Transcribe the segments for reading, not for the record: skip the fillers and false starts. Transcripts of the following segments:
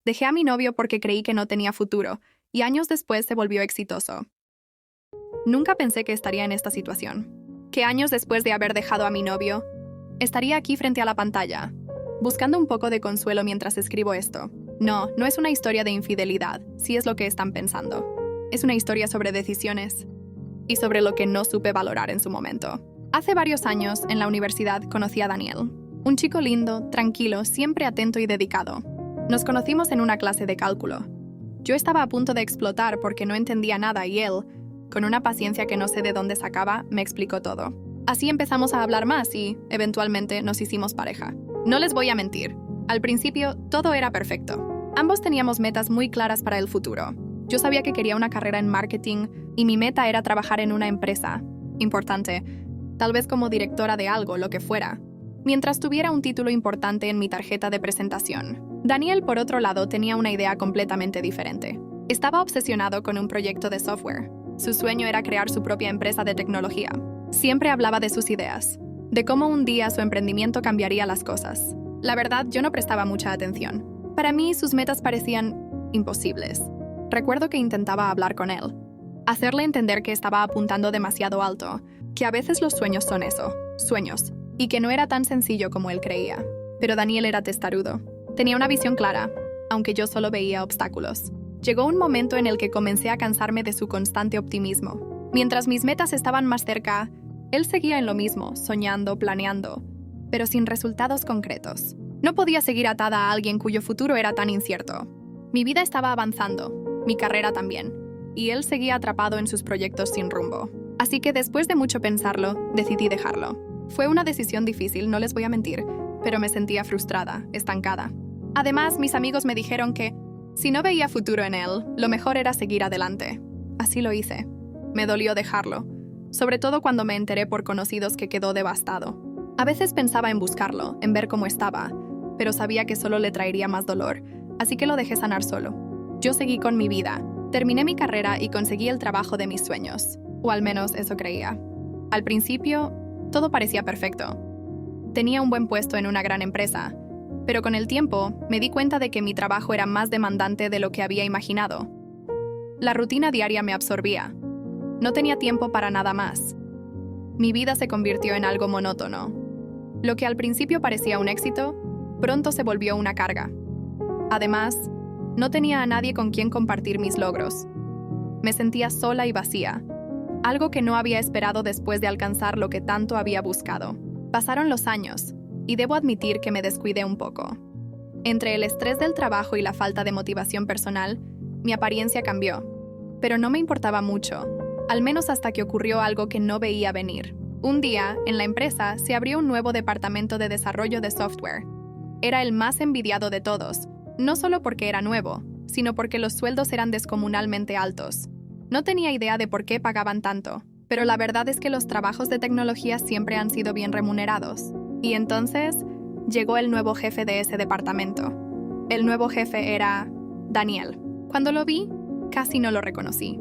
Dejé a mi novio porque creí que no tenía futuro, y años después se volvió exitoso. Nunca pensé que estaría en esta situación. Que años después de haber dejado a mi novio, estaría aquí frente a la pantalla, buscando un poco de consuelo mientras escribo esto. No, no es una historia de infidelidad, si es lo que están pensando. Es una historia sobre decisiones y sobre lo que no supe valorar en su momento. Hace varios años, en la universidad, conocí a Daniel. Un chico lindo, tranquilo, siempre atento y dedicado. Nos conocimos en una clase de cálculo. Yo estaba a punto de explotar porque no entendía nada y él, con una paciencia que no sé de dónde sacaba, me explicó todo. Así empezamos a hablar más y, eventualmente, nos hicimos pareja. No les voy a mentir. Al principio, todo era perfecto. Ambos teníamos metas muy claras para el futuro. Yo sabía que quería una carrera en marketing y mi meta era trabajar en una empresa importante, tal vez como directora de algo, lo que fuera, mientras tuviera un título importante en mi tarjeta de presentación. Daniel, por otro lado, tenía una idea completamente diferente. Estaba obsesionado con un proyecto de software. Su sueño era crear su propia empresa de tecnología. Siempre hablaba de sus ideas, de cómo un día su emprendimiento cambiaría las cosas. La verdad, yo no prestaba mucha atención. Para mí, sus metas parecían imposibles. Recuerdo que intentaba hablar con él, hacerle entender que estaba apuntando demasiado alto, que a veces los sueños son eso, sueños, y que no era tan sencillo como él creía. Pero Daniel era testarudo. Tenía una visión clara, aunque yo solo veía obstáculos. Llegó un momento en el que comencé a cansarme de su constante optimismo. Mientras mis metas estaban más cerca, él seguía en lo mismo, soñando, planeando, pero sin resultados concretos. No podía seguir atada a alguien cuyo futuro era tan incierto. Mi vida estaba avanzando, mi carrera también, y él seguía atrapado en sus proyectos sin rumbo. Así que después de mucho pensarlo, decidí dejarlo. Fue una decisión difícil, no les voy a mentir, pero me sentía frustrada, estancada. Además, mis amigos me dijeron que, si no veía futuro en él, lo mejor era seguir adelante. Así lo hice. Me dolió dejarlo, sobre todo cuando me enteré por conocidos que quedó devastado. A veces pensaba en buscarlo, en ver cómo estaba, pero sabía que solo le traería más dolor, así que lo dejé sanar solo. Yo seguí con mi vida, terminé mi carrera y conseguí el trabajo de mis sueños, o al menos eso creía. Al principio, todo parecía perfecto. Tenía un buen puesto en una gran empresa, pero con el tiempo me di cuenta de que mi trabajo era más demandante de lo que había imaginado. La rutina diaria me absorbía. No tenía tiempo para nada más. Mi vida se convirtió en algo monótono. Lo que al principio parecía un éxito, pronto se volvió una carga. Además, no tenía a nadie con quien compartir mis logros. Me sentía sola y vacía, algo que no había esperado después de alcanzar lo que tanto había buscado. Pasaron los años, y debo admitir que me descuidé un poco. Entre el estrés del trabajo y la falta de motivación personal, mi apariencia cambió. Pero no me importaba mucho, al menos hasta que ocurrió algo que no veía venir. Un día, en la empresa, se abrió un nuevo departamento de desarrollo de software. Era el más envidiado de todos, no solo porque era nuevo, sino porque los sueldos eran descomunalmente altos. No tenía idea de por qué pagaban tanto, pero la verdad es que los trabajos de tecnología siempre han sido bien remunerados. Y entonces, llegó el nuevo jefe de ese departamento. El nuevo jefe era Daniel. Cuando lo vi, casi no lo reconocí.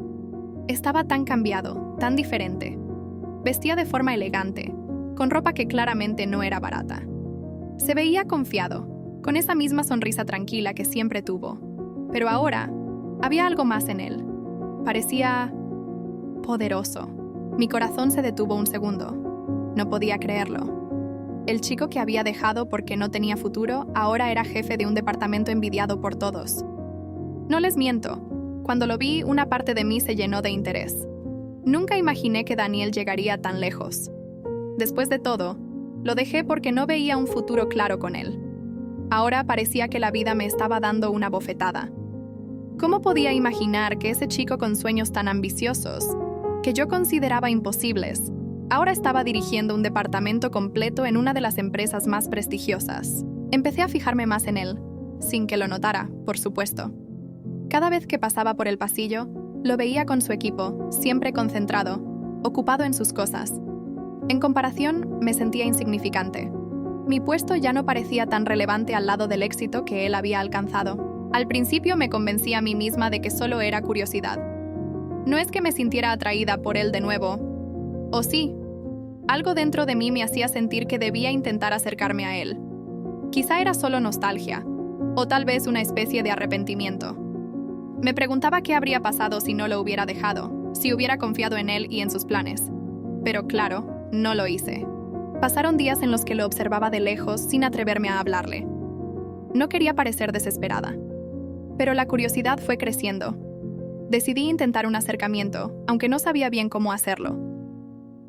Estaba tan cambiado, tan diferente. Vestía de forma elegante, con ropa que claramente no era barata. Se veía confiado, con esa misma sonrisa tranquila que siempre tuvo. Pero ahora, había algo más en él. Parecía poderoso. Mi corazón se detuvo un segundo. No podía creerlo. El chico que había dejado porque no tenía futuro ahora era jefe de un departamento envidiado por todos. No les miento, cuando lo vi, una parte de mí se llenó de interés. Nunca imaginé que Daniel llegaría tan lejos. Después de todo, lo dejé porque no veía un futuro claro con él. Ahora parecía que la vida me estaba dando una bofetada. ¿Cómo podía imaginar que ese chico con sueños tan ambiciosos, que yo consideraba imposibles, ahora estaba dirigiendo un departamento completo en una de las empresas más prestigiosas? Empecé a fijarme más en él, sin que lo notara, por supuesto. Cada vez que pasaba por el pasillo, lo veía con su equipo, siempre concentrado, ocupado en sus cosas. En comparación, me sentía insignificante. Mi puesto ya no parecía tan relevante al lado del éxito que él había alcanzado. Al principio me convencí a mí misma de que solo era curiosidad. No es que me sintiera atraída por él de nuevo. O sí, algo dentro de mí me hacía sentir que debía intentar acercarme a él. Quizá era solo nostalgia, o tal vez una especie de arrepentimiento. Me preguntaba qué habría pasado si no lo hubiera dejado, si hubiera confiado en él y en sus planes. Pero claro, no lo hice. Pasaron días en los que lo observaba de lejos sin atreverme a hablarle. No quería parecer desesperada, pero la curiosidad fue creciendo. Decidí intentar un acercamiento, aunque no sabía bien cómo hacerlo.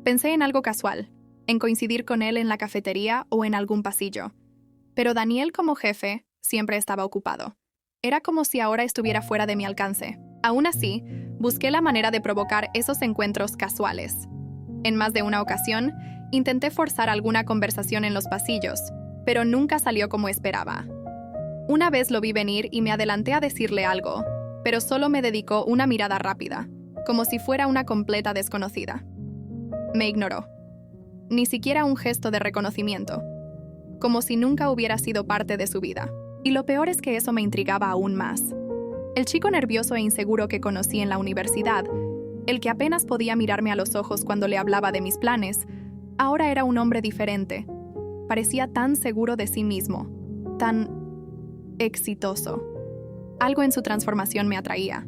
Pensé en algo casual, en coincidir con él en la cafetería o en algún pasillo. Pero Daniel, como jefe, siempre estaba ocupado. Era como si ahora estuviera fuera de mi alcance. Aún así, busqué la manera de provocar esos encuentros casuales. En más de una ocasión, intenté forzar alguna conversación en los pasillos, pero nunca salió como esperaba. Una vez lo vi venir y me adelanté a decirle algo, pero solo me dedicó una mirada rápida, como si fuera una completa desconocida. Me ignoró. Ni siquiera un gesto de reconocimiento, como si nunca hubiera sido parte de su vida. Y lo peor es que eso me intrigaba aún más. El chico nervioso e inseguro que conocí en la universidad, el que apenas podía mirarme a los ojos cuando le hablaba de mis planes, ahora era un hombre diferente. Parecía tan seguro de sí mismo, tan exitoso. Algo en su transformación me atraía.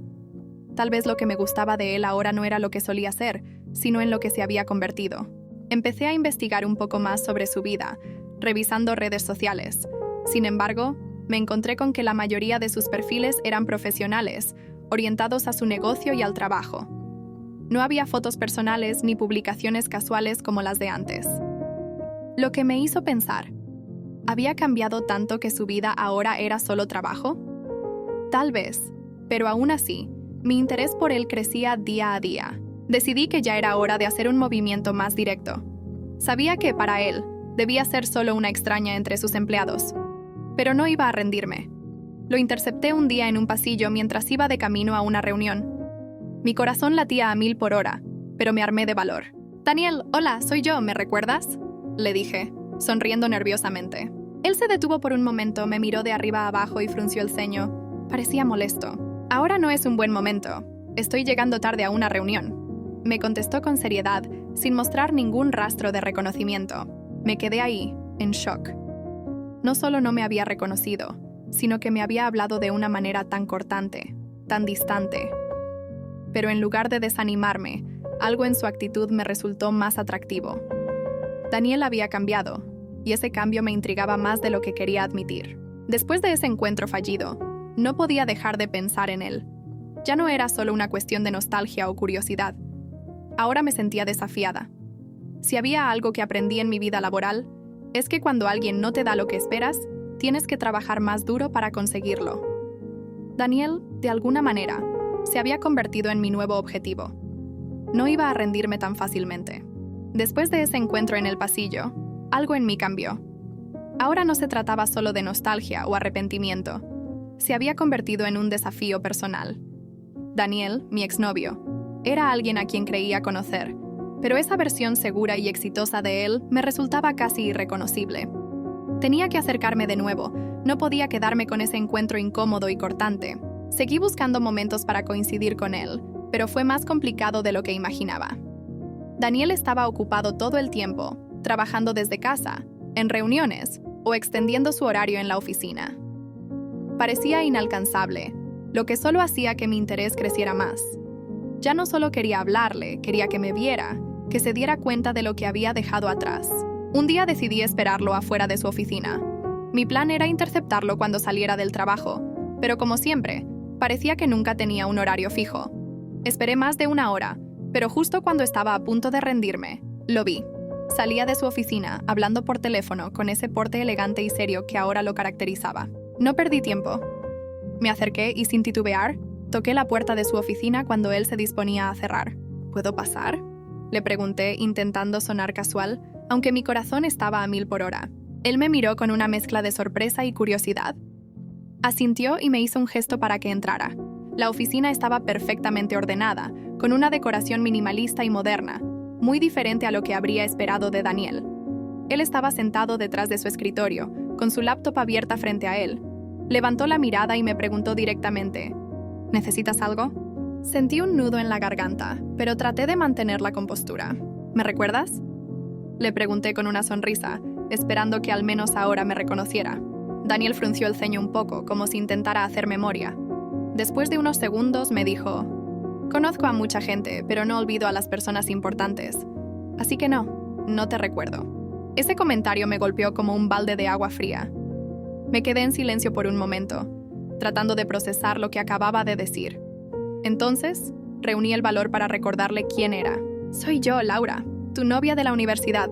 Tal vez lo que me gustaba de él ahora no era lo que solía ser, sino en lo que se había convertido. Empecé a investigar un poco más sobre su vida, revisando redes sociales. Sin embargo, me encontré con que la mayoría de sus perfiles eran profesionales, orientados a su negocio y al trabajo. No había fotos personales ni publicaciones casuales como las de antes. Lo que me hizo pensar, ¿había cambiado tanto que su vida ahora era solo trabajo? Tal vez, pero aún así, mi interés por él crecía día a día. Decidí que ya era hora de hacer un movimiento más directo. Sabía que, para él, debía ser solo una extraña entre sus empleados. Pero no iba a rendirme. Lo intercepté un día en un pasillo mientras iba de camino a una reunión. Mi corazón latía a 1000 por hora, pero me armé de valor. «Daniel, hola, soy yo, ¿me recuerdas?», le dije, sonriendo nerviosamente. Él se detuvo por un momento, me miró de arriba a abajo y frunció el ceño. Parecía molesto. «Ahora no es un buen momento. Estoy llegando tarde a una reunión», me contestó con seriedad, sin mostrar ningún rastro de reconocimiento. Me quedé ahí, en shock. No solo no me había reconocido, sino que me había hablado de una manera tan cortante, tan distante. Pero en lugar de desanimarme, algo en su actitud me resultó más atractivo. Daniel había cambiado, y ese cambio me intrigaba más de lo que quería admitir. Después de ese encuentro fallido, no podía dejar de pensar en él. Ya no era solo una cuestión de nostalgia o curiosidad. Ahora me sentía desafiada. Si había algo que aprendí en mi vida laboral, es que cuando alguien no te da lo que esperas, tienes que trabajar más duro para conseguirlo. Daniel, de alguna manera, se había convertido en mi nuevo objetivo. No iba a rendirme tan fácilmente. Después de ese encuentro en el pasillo, algo en mí cambió. Ahora no se trataba solo de nostalgia o arrepentimiento. Se había convertido en un desafío personal. Daniel, mi exnovio, era alguien a quien creía conocer, pero esa versión segura y exitosa de él me resultaba casi irreconocible. Tenía que acercarme de nuevo, no podía quedarme con ese encuentro incómodo y cortante. Seguí buscando momentos para coincidir con él, pero fue más complicado de lo que imaginaba. Daniel estaba ocupado todo el tiempo, trabajando desde casa, en reuniones o extendiendo su horario en la oficina. Parecía inalcanzable, lo que solo hacía que mi interés creciera más. Ya no solo quería hablarle, quería que me viera, que se diera cuenta de lo que había dejado atrás. Un día decidí esperarlo afuera de su oficina. Mi plan era interceptarlo cuando saliera del trabajo, pero como siempre, parecía que nunca tenía un horario fijo. Esperé más de una hora, pero justo cuando estaba a punto de rendirme, lo vi. Salía de su oficina, hablando por teléfono con ese porte elegante y serio que ahora lo caracterizaba. No perdí tiempo. Me acerqué y sin titubear, toqué la puerta de su oficina cuando él se disponía a cerrar. ¿Puedo pasar?, le pregunté, intentando sonar casual, aunque mi corazón estaba a 1000 por hora. Él me miró con una mezcla de sorpresa y curiosidad. Asintió y me hizo un gesto para que entrara. La oficina estaba perfectamente ordenada, con una decoración minimalista y moderna, muy diferente a lo que habría esperado de Daniel. Él estaba sentado detrás de su escritorio, con su laptop abierta frente a él. Levantó la mirada y me preguntó directamente, ¿necesitas algo? Sentí un nudo en la garganta, pero traté de mantener la compostura. ¿Me recuerdas?, le pregunté con una sonrisa, esperando que al menos ahora me reconociera. Daniel frunció el ceño un poco, como si intentara hacer memoria. Después de unos segundos me dijo: «Conozco a mucha gente, pero no olvido a las personas importantes. Así que no te recuerdo». Ese comentario me golpeó como un balde de agua fría. Me quedé en silencio por un momento, tratando de procesar lo que acababa de decir. Entonces, reuní el valor para recordarle quién era. «Soy yo, Laura, tu novia de la universidad»,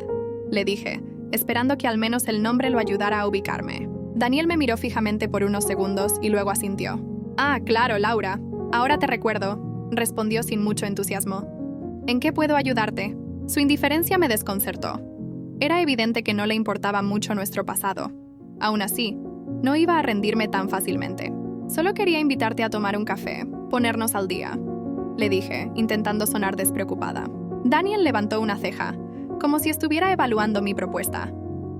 le dije, esperando que al menos el nombre lo ayudara a ubicarme. Daniel me miró fijamente por unos segundos y luego asintió. «Ah, claro, Laura. Ahora te recuerdo», respondió sin mucho entusiasmo. «¿En qué puedo ayudarte?». Su indiferencia me desconcertó. Era evidente que no le importaba mucho nuestro pasado. Aún así, no iba a rendirme tan fácilmente. «Solo quería invitarte a tomar un café, ponernos al día», le dije, intentando sonar despreocupada. Daniel levantó una ceja, como si estuviera evaluando mi propuesta.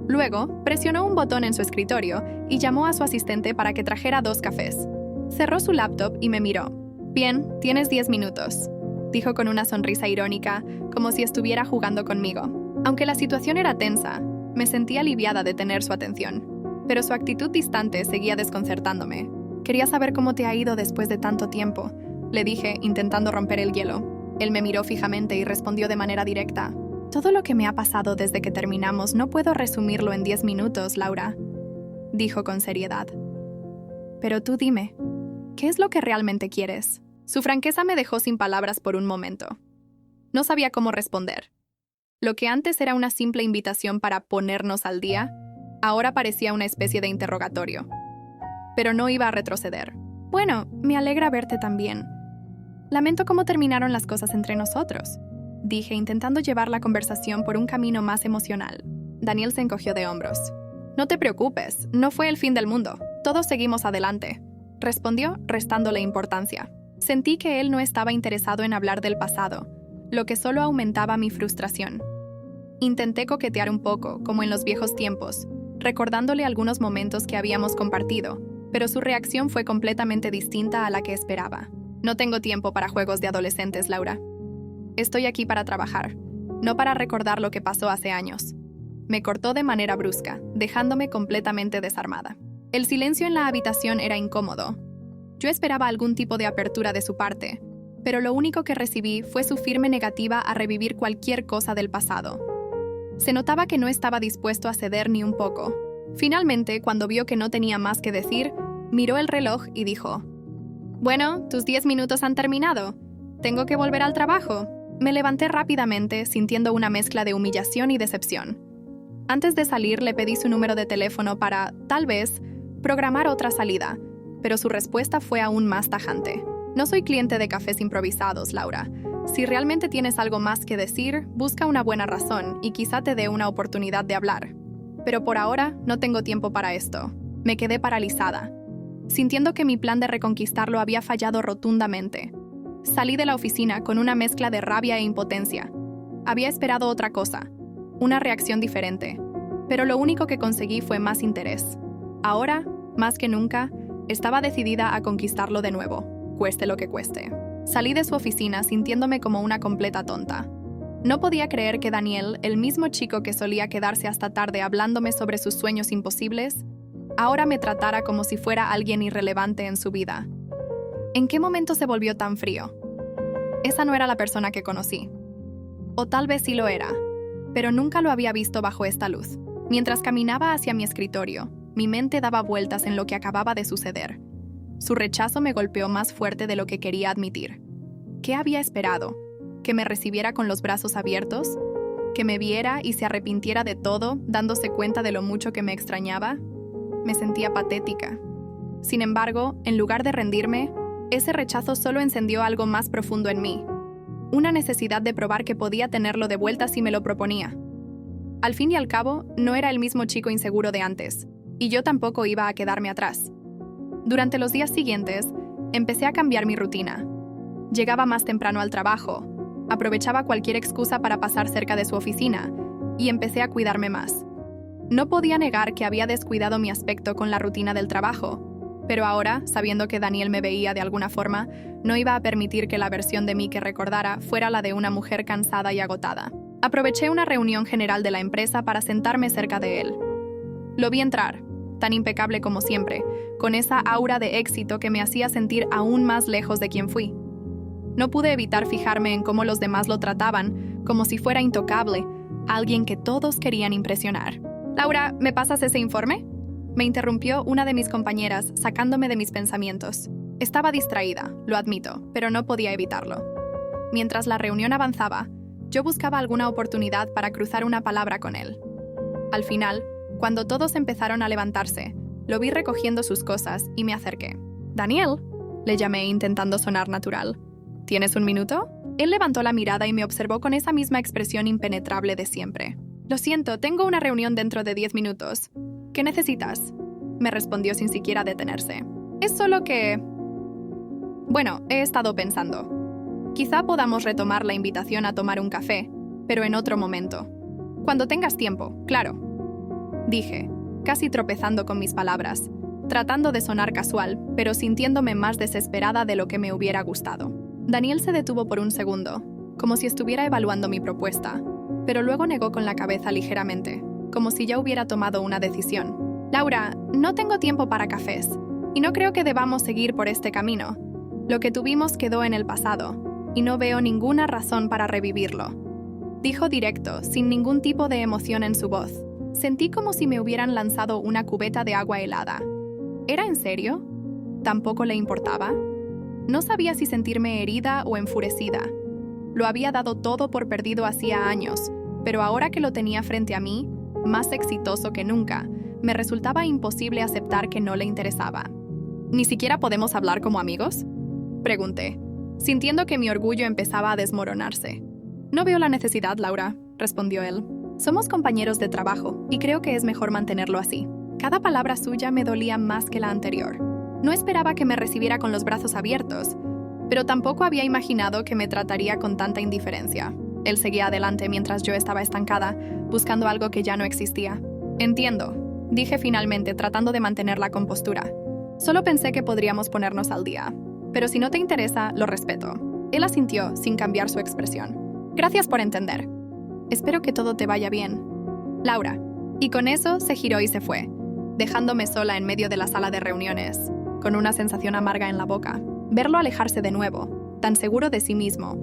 Luego, presionó un botón en su escritorio y llamó a su asistente para que trajera 2 cafés. Cerró su laptop y me miró. «Bien, tienes 10 minutos», dijo con una sonrisa irónica, como si estuviera jugando conmigo. Aunque la situación era tensa, me sentí aliviada de tener su atención, pero su actitud distante seguía desconcertándome. «Quería saber cómo te ha ido después de tanto tiempo», le dije, intentando romper el hielo. Él me miró fijamente y respondió de manera directa. «Todo lo que me ha pasado desde que terminamos no puedo resumirlo en 10 minutos, Laura», dijo con seriedad. «Pero tú dime, ¿qué es lo que realmente quieres?». Su franqueza me dejó sin palabras por un momento. No sabía cómo responder. Lo que antes era una simple invitación para ponernos al día, ahora parecía una especie de interrogatorio. Pero no iba a retroceder. «Bueno, me alegra verte también. Lamento cómo terminaron las cosas entre nosotros», dije, intentando llevar la conversación por un camino más emocional. Daniel se encogió de hombros. «No te preocupes, no fue el fin del mundo. Todos seguimos adelante», respondió, restándole importancia. Sentí que él no estaba interesado en hablar del pasado, lo que solo aumentaba mi frustración. Intenté coquetear un poco, como en los viejos tiempos, recordándole algunos momentos que habíamos compartido, pero su reacción fue completamente distinta a la que esperaba. «No tengo tiempo para juegos de adolescentes, Laura. Estoy aquí para trabajar, no para recordar lo que pasó hace años». Me cortó de manera brusca, dejándome completamente desarmada. El silencio en la habitación era incómodo. Yo esperaba algún tipo de apertura de su parte, pero lo único que recibí fue su firme negativa a revivir cualquier cosa del pasado. Se notaba que no estaba dispuesto a ceder ni un poco. Finalmente, cuando vio que no tenía más que decir, miró el reloj y dijo: «Bueno, tus 10 minutos han terminado. Tengo que volver al trabajo». Me levanté rápidamente, sintiendo una mezcla de humillación y decepción. Antes de salir, le pedí su número de teléfono para, tal vez, programar otra salida, pero su respuesta fue aún más tajante. «No soy cliente de cafés improvisados, Laura. Si realmente tienes algo más que decir, busca una buena razón y quizá te dé una oportunidad de hablar. Pero por ahora, no tengo tiempo para esto». Me quedé paralizada, sintiendo que mi plan de reconquistarlo había fallado rotundamente. Salí de la oficina con una mezcla de rabia e impotencia. Había esperado otra cosa, una reacción diferente, pero lo único que conseguí fue más interés. Ahora, más que nunca, estaba decidida a conquistarlo de nuevo, cueste lo que cueste. Salí de su oficina sintiéndome como una completa tonta. No podía creer que Daniel, el mismo chico que solía quedarse hasta tarde hablándome sobre sus sueños imposibles, ahora me tratara como si fuera alguien irrelevante en su vida. ¿En qué momento se volvió tan frío? Esa no era la persona que conocí. O tal vez sí lo era, pero nunca lo había visto bajo esta luz. Mientras caminaba hacia mi escritorio, mi mente daba vueltas en lo que acababa de suceder. Su rechazo me golpeó más fuerte de lo que quería admitir. ¿Qué había esperado? ¿Que me recibiera con los brazos abiertos? ¿Que me viera y se arrepintiera de todo, dándose cuenta de lo mucho que me extrañaba? Me sentía patética. Sin embargo, en lugar de rendirme, ese rechazo solo encendió algo más profundo en mí. Una necesidad de probar que podía tenerlo de vuelta si me lo proponía. Al fin y al cabo, no era el mismo chico inseguro de antes, y yo tampoco iba a quedarme atrás. Durante los días siguientes, empecé a cambiar mi rutina. Llegaba más temprano al trabajo, aprovechaba cualquier excusa para pasar cerca de su oficina, y empecé a cuidarme más. No podía negar que había descuidado mi aspecto con la rutina del trabajo, pero ahora, sabiendo que Daniel me veía de alguna forma, no iba a permitir que la versión de mí que recordara fuera la de una mujer cansada y agotada. Aproveché una reunión general de la empresa para sentarme cerca de él. Lo vi entrar, tan impecable como siempre, con esa aura de éxito que me hacía sentir aún más lejos de quien fui. No pude evitar fijarme en cómo los demás lo trataban, como si fuera intocable, alguien que todos querían impresionar. «Laura, ¿me pasas ese informe?», me interrumpió una de mis compañeras, sacándome de mis pensamientos. Estaba distraída, lo admito, pero no podía evitarlo. Mientras la reunión avanzaba, yo buscaba alguna oportunidad para cruzar una palabra con él. Al final, cuando todos empezaron a levantarse, lo vi recogiendo sus cosas y me acerqué. «Daniel», le llamé intentando sonar natural. «¿Tienes un minuto?». Él levantó la mirada y me observó con esa misma expresión impenetrable de siempre. «Lo siento, tengo una reunión dentro de 10 minutos. ¿Qué necesitas?», me respondió sin siquiera detenerse. «Es solo que... Bueno, he estado pensando. Quizá podamos retomar la invitación a tomar un café, pero en otro momento. Cuando tengas tiempo, claro», dije, casi tropezando con mis palabras, tratando de sonar casual, pero sintiéndome más desesperada de lo que me hubiera gustado. Daniel se detuvo por un segundo, como si estuviera evaluando mi propuesta, pero luego negó con la cabeza ligeramente, como si ya hubiera tomado una decisión. «Laura, no tengo tiempo para cafés, y no creo que debamos seguir por este camino. Lo que tuvimos quedó en el pasado, y no veo ninguna razón para revivirlo», dijo directo, sin ningún tipo de emoción en su voz. Sentí como si me hubieran lanzado una cubeta de agua helada. ¿Era en serio? ¿Tampoco le importaba? No sabía si sentirme herida o enfurecida. Lo había dado todo por perdido hacía años, pero ahora que lo tenía frente a mí, más exitoso que nunca, me resultaba imposible aceptar que no le interesaba. «¿Ni siquiera podemos hablar como amigos?», pregunté, sintiendo que mi orgullo empezaba a desmoronarse. «No veo la necesidad, Laura», respondió él. «Somos compañeros de trabajo, y creo que es mejor mantenerlo así». Cada palabra suya me dolía más que la anterior. No esperaba que me recibiera con los brazos abiertos, pero tampoco había imaginado que me trataría con tanta indiferencia. Él seguía adelante mientras yo estaba estancada, buscando algo que ya no existía. «Entiendo», dije finalmente, tratando de mantener la compostura. «Solo pensé que podríamos ponernos al día. Pero si no te interesa, lo respeto». Él asintió, sin cambiar su expresión. «Gracias por entender. Espero que todo te vaya bien, Laura». Y con eso se giró y se fue, dejándome sola en medio de la sala de reuniones, con una sensación amarga en la boca. Verlo alejarse de nuevo, tan seguro de sí mismo,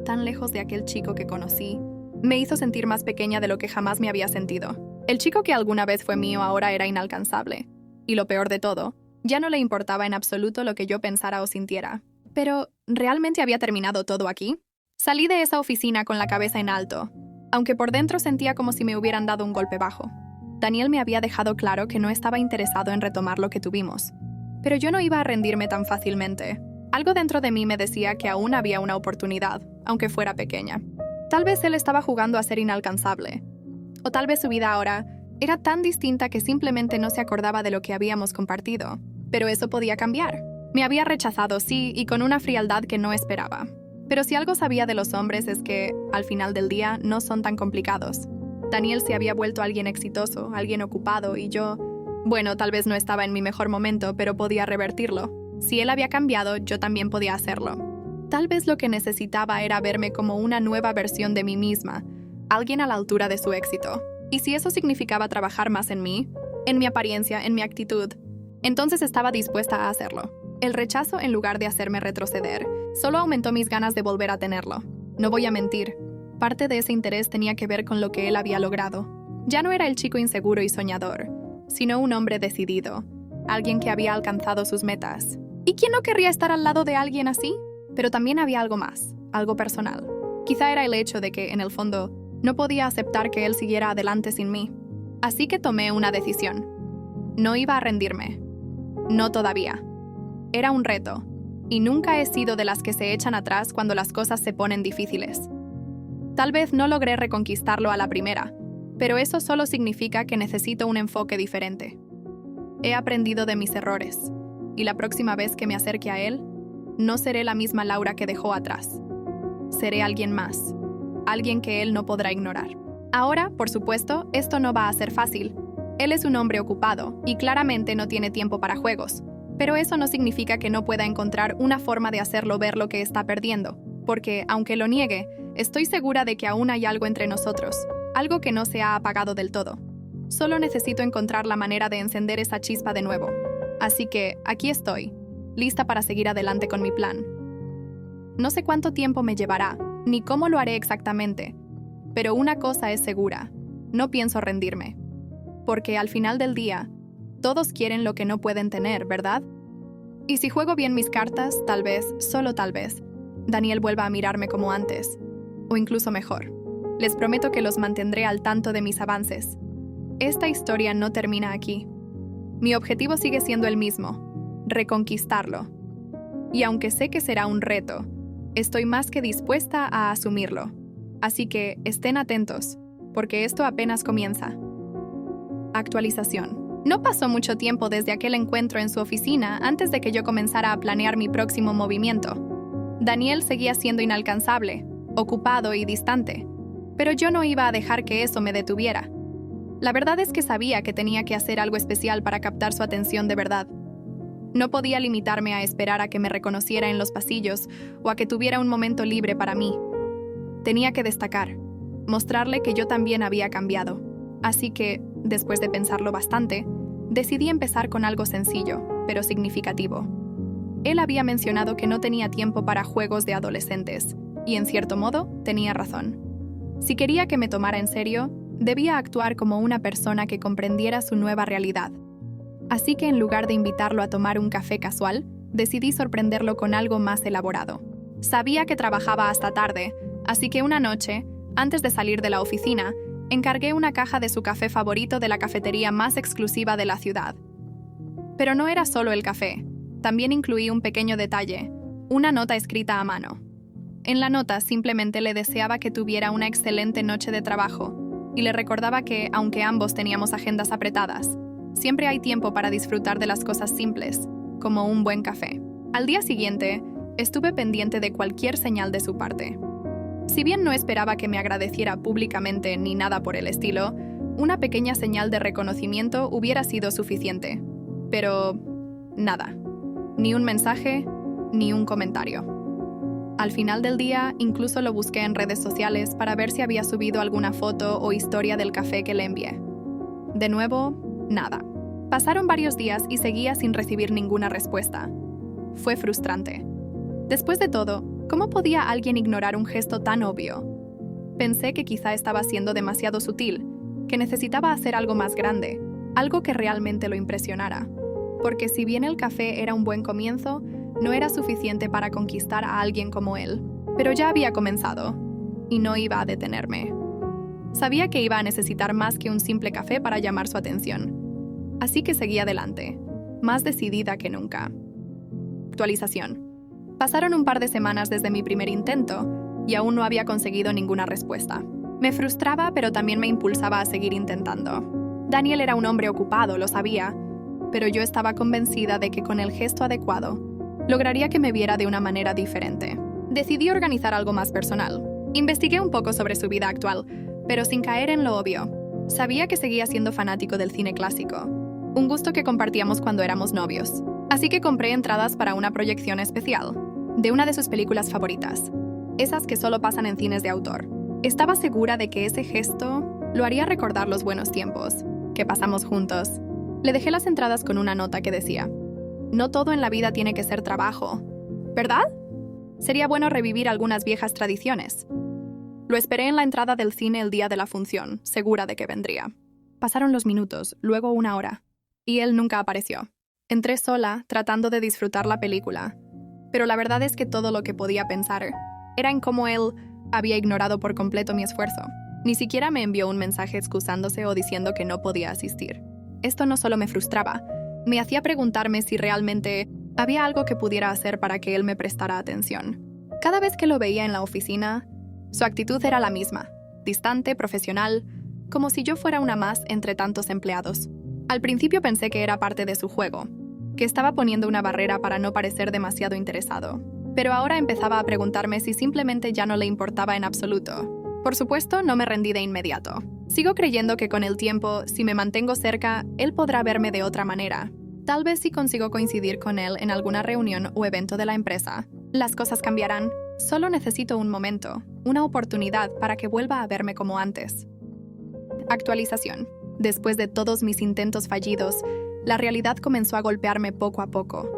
tan lejos de aquel chico que conocí, me hizo sentir más pequeña de lo que jamás me había sentido. El chico que alguna vez fue mío ahora era inalcanzable. Y lo peor de todo, ya no le importaba en absoluto lo que yo pensara o sintiera. Pero, ¿realmente había terminado todo aquí? Salí de esa oficina con la cabeza en alto, aunque por dentro sentía como si me hubieran dado un golpe bajo. Daniel me había dejado claro que no estaba interesado en retomar lo que tuvimos. Pero yo no iba a rendirme tan fácilmente. Algo dentro de mí me decía que aún había una oportunidad, aunque fuera pequeña. Tal vez él estaba jugando a ser inalcanzable. O tal vez su vida ahora era tan distinta que simplemente no se acordaba de lo que habíamos compartido. Pero eso podía cambiar. Me había rechazado, sí, y con una frialdad que no esperaba. Pero si algo sabía de los hombres es que, al final del día, no son tan complicados. Daniel se había vuelto alguien exitoso, alguien ocupado, y yo... Bueno, tal vez no estaba en mi mejor momento, pero podía revertirlo. Si él había cambiado, yo también podía hacerlo. Tal vez lo que necesitaba era verme como una nueva versión de mí misma, alguien a la altura de su éxito. Y si eso significaba trabajar más en mí, en mi apariencia, en mi actitud, entonces estaba dispuesta a hacerlo. El rechazo, en lugar de hacerme retroceder, solo aumentó mis ganas de volver a tenerlo. No voy a mentir, parte de ese interés tenía que ver con lo que él había logrado. Ya no era el chico inseguro y soñador, sino un hombre decidido, alguien que había alcanzado sus metas. ¿Y quién no querría estar al lado de alguien así? Pero también había algo más, algo personal. Quizá era el hecho de que, en el fondo, no podía aceptar que él siguiera adelante sin mí. Así que tomé una decisión. No iba a rendirme. No todavía. Era un reto, y nunca he sido de las que se echan atrás cuando las cosas se ponen difíciles. Tal vez no logré reconquistarlo a la primera, pero eso solo significa que necesito un enfoque diferente. He aprendido de mis errores, y la próxima vez que me acerque a él, no seré la misma Laura que dejó atrás. Seré alguien más, alguien que él no podrá ignorar. Ahora, por supuesto, esto no va a ser fácil. Él es un hombre ocupado y claramente no tiene tiempo para juegos, pero eso no significa que no pueda encontrar una forma de hacerlo ver lo que está perdiendo, porque, aunque lo niegue, estoy segura de que aún hay algo entre nosotros, algo que no se ha apagado del todo. Solo necesito encontrar la manera de encender esa chispa de nuevo. Así que, aquí estoy, lista para seguir adelante con mi plan. No sé cuánto tiempo me llevará, ni cómo lo haré exactamente, pero una cosa es segura, no pienso rendirme. Porque al final del día, todos quieren lo que no pueden tener, ¿verdad? Y si juego bien mis cartas, tal vez, solo tal vez, Daniel vuelva a mirarme como antes, o incluso mejor. Les prometo que los mantendré al tanto de mis avances. Esta historia no termina aquí. Mi objetivo sigue siendo el mismo, reconquistarlo. Y aunque sé que será un reto, estoy más que dispuesta a asumirlo. Así que estén atentos, porque esto apenas comienza. Actualización. No pasó mucho tiempo desde aquel encuentro en su oficina antes de que yo comenzara a planear mi próximo movimiento. Daniel seguía siendo inalcanzable, ocupado y distante, pero yo no iba a dejar que eso me detuviera. La verdad es que sabía que tenía que hacer algo especial para captar su atención de verdad. No podía limitarme a esperar a que me reconociera en los pasillos o a que tuviera un momento libre para mí. Tenía que destacar, mostrarle que yo también había cambiado. Así que, después de pensarlo bastante, decidí empezar con algo sencillo, pero significativo. Él había mencionado que no tenía tiempo para juegos de adolescentes, y en cierto modo, tenía razón. Si quería que me tomara en serio, debía actuar como una persona que comprendiera su nueva realidad. Así que en lugar de invitarlo a tomar un café casual, decidí sorprenderlo con algo más elaborado. Sabía que trabajaba hasta tarde, así que una noche, antes de salir de la oficina, encargué una caja de su café favorito de la cafetería más exclusiva de la ciudad. Pero no era solo el café, también incluí un pequeño detalle, una nota escrita a mano. En la nota simplemente le deseaba que tuviera una excelente noche de trabajo y le recordaba que, aunque ambos teníamos agendas apretadas, siempre hay tiempo para disfrutar de las cosas simples, como un buen café. Al día siguiente, estuve pendiente de cualquier señal de su parte. Si bien no esperaba que me agradeciera públicamente ni nada por el estilo, una pequeña señal de reconocimiento hubiera sido suficiente. Pero nada. Ni un mensaje, ni un comentario. Al final del día, incluso lo busqué en redes sociales para ver si había subido alguna foto o historia del café que le envié. De nuevo, nada. Pasaron varios días y seguía sin recibir ninguna respuesta. Fue frustrante. Después de todo, ¿cómo podía alguien ignorar un gesto tan obvio? Pensé que quizá estaba siendo demasiado sutil, que necesitaba hacer algo más grande, algo que realmente lo impresionara. Porque si bien el café era un buen comienzo, no era suficiente para conquistar a alguien como él. Pero ya había comenzado, y no iba a detenerme. Sabía que iba a necesitar más que un simple café para llamar su atención. Así que seguí adelante, más decidida que nunca. Actualización. Pasaron un par de semanas desde mi primer intento, y aún no había conseguido ninguna respuesta. Me frustraba, pero también me impulsaba a seguir intentando. Daniel era un hombre ocupado, lo sabía, pero yo estaba convencida de que con el gesto adecuado, lograría que me viera de una manera diferente. Decidí organizar algo más personal. Investigué un poco sobre su vida actual, pero sin caer en lo obvio. Sabía que seguía siendo fanático del cine clásico, un gusto que compartíamos cuando éramos novios. Así que compré entradas para una proyección especial, de una de sus películas favoritas, esas que solo pasan en cines de autor. Estaba segura de que ese gesto lo haría recordar los buenos tiempos que pasamos juntos. Le dejé las entradas con una nota que decía: no todo en la vida tiene que ser trabajo, ¿verdad? Sería bueno revivir algunas viejas tradiciones. Lo esperé en la entrada del cine el día de la función, segura de que vendría. Pasaron los minutos, luego una hora, y él nunca apareció. Entré sola, tratando de disfrutar la película, pero la verdad es que todo lo que podía pensar era en cómo él había ignorado por completo mi esfuerzo. Ni siquiera me envió un mensaje excusándose o diciendo que no podía asistir. Esto no solo me frustraba, me hacía preguntarme si realmente había algo que pudiera hacer para que él me prestara atención. Cada vez que lo veía en la oficina, su actitud era la misma, distante, profesional, como si yo fuera una más entre tantos empleados. Al principio pensé que era parte de su juego, que estaba poniendo una barrera para no parecer demasiado interesado. Pero ahora empezaba a preguntarme si simplemente ya no le importaba en absoluto. Por supuesto, no me rendí de inmediato. Sigo creyendo que con el tiempo, si me mantengo cerca, él podrá verme de otra manera. Tal vez si consigo coincidir con él en alguna reunión o evento de la empresa, las cosas cambiarán. Solo necesito un momento, una oportunidad para que vuelva a verme como antes. Actualización. Después de todos mis intentos fallidos, la realidad comenzó a golpearme poco a poco.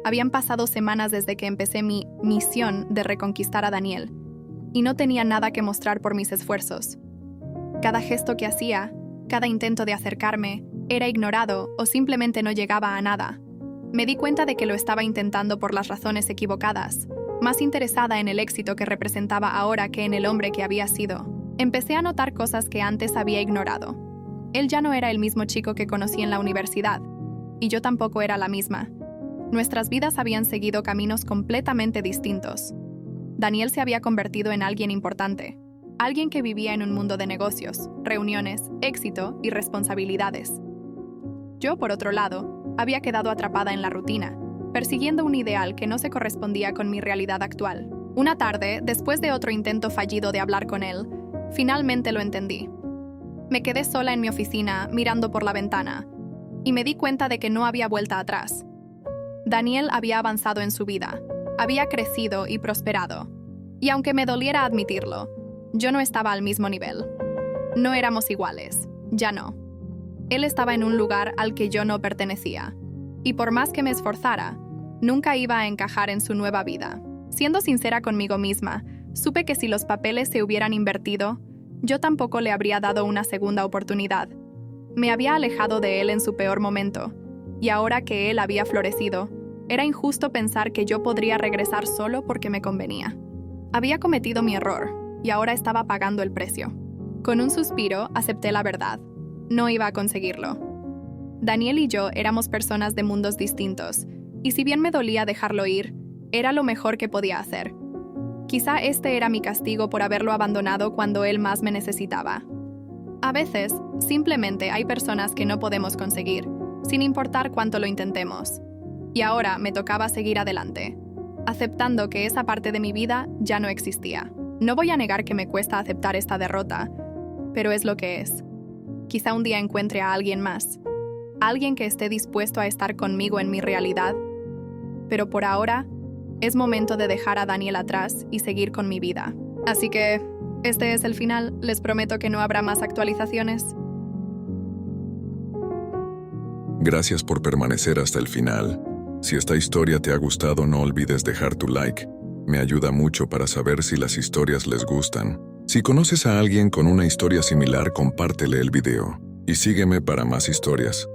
Habían pasado semanas desde que empecé mi misión de reconquistar a Daniel, y no tenía nada que mostrar por mis esfuerzos. Cada gesto que hacía, cada intento de acercarme, era ignorado o simplemente no llegaba a nada. Me di cuenta de que lo estaba intentando por las razones equivocadas, más interesada en el éxito que representaba ahora que en el hombre que había sido. Empecé a notar cosas que antes había ignorado. Él ya no era el mismo chico que conocí en la universidad, y yo tampoco era la misma. Nuestras vidas habían seguido caminos completamente distintos. Daniel se había convertido en alguien importante, alguien que vivía en un mundo de negocios, reuniones, éxito y responsabilidades. Yo, por otro lado, había quedado atrapada en la rutina, persiguiendo un ideal que no se correspondía con mi realidad actual. Una tarde, después de otro intento fallido de hablar con él, finalmente lo entendí. Me quedé sola en mi oficina, mirando por la ventana, y me di cuenta de que no había vuelta atrás. Daniel había avanzado en su vida, había crecido y prosperado, y aunque me doliera admitirlo, yo no estaba al mismo nivel. No éramos iguales, ya no. Él estaba en un lugar al que yo no pertenecía, y por más que me esforzara, nunca iba a encajar en su nueva vida. Siendo sincera conmigo misma, supe que si los papeles se hubieran invertido, yo tampoco le habría dado una segunda oportunidad. Me había alejado de él en su peor momento, y ahora que él había florecido, era injusto pensar que yo podría regresar solo porque me convenía. Había cometido mi error, y ahora estaba pagando el precio. Con un suspiro, acepté la verdad. No iba a conseguirlo. Daniel y yo éramos personas de mundos distintos, y si bien me dolía dejarlo ir, era lo mejor que podía hacer. Quizá este era mi castigo por haberlo abandonado cuando él más me necesitaba. A veces, simplemente hay personas que no podemos conseguir, sin importar cuánto lo intentemos. Y ahora me tocaba seguir adelante, aceptando que esa parte de mi vida ya no existía. No voy a negar que me cuesta aceptar esta derrota, pero es lo que es. Quizá un día encuentre a alguien más, alguien que esté dispuesto a estar conmigo en mi realidad, pero por ahora es momento de dejar a Daniel atrás y seguir con mi vida. Así que, este es el final. Les prometo que no habrá más actualizaciones. Gracias por permanecer hasta el final. Si esta historia te ha gustado, no olvides dejar tu like. Me ayuda mucho para saber si las historias les gustan. Si conoces a alguien con una historia similar, compártele el video. Y sígueme para más historias.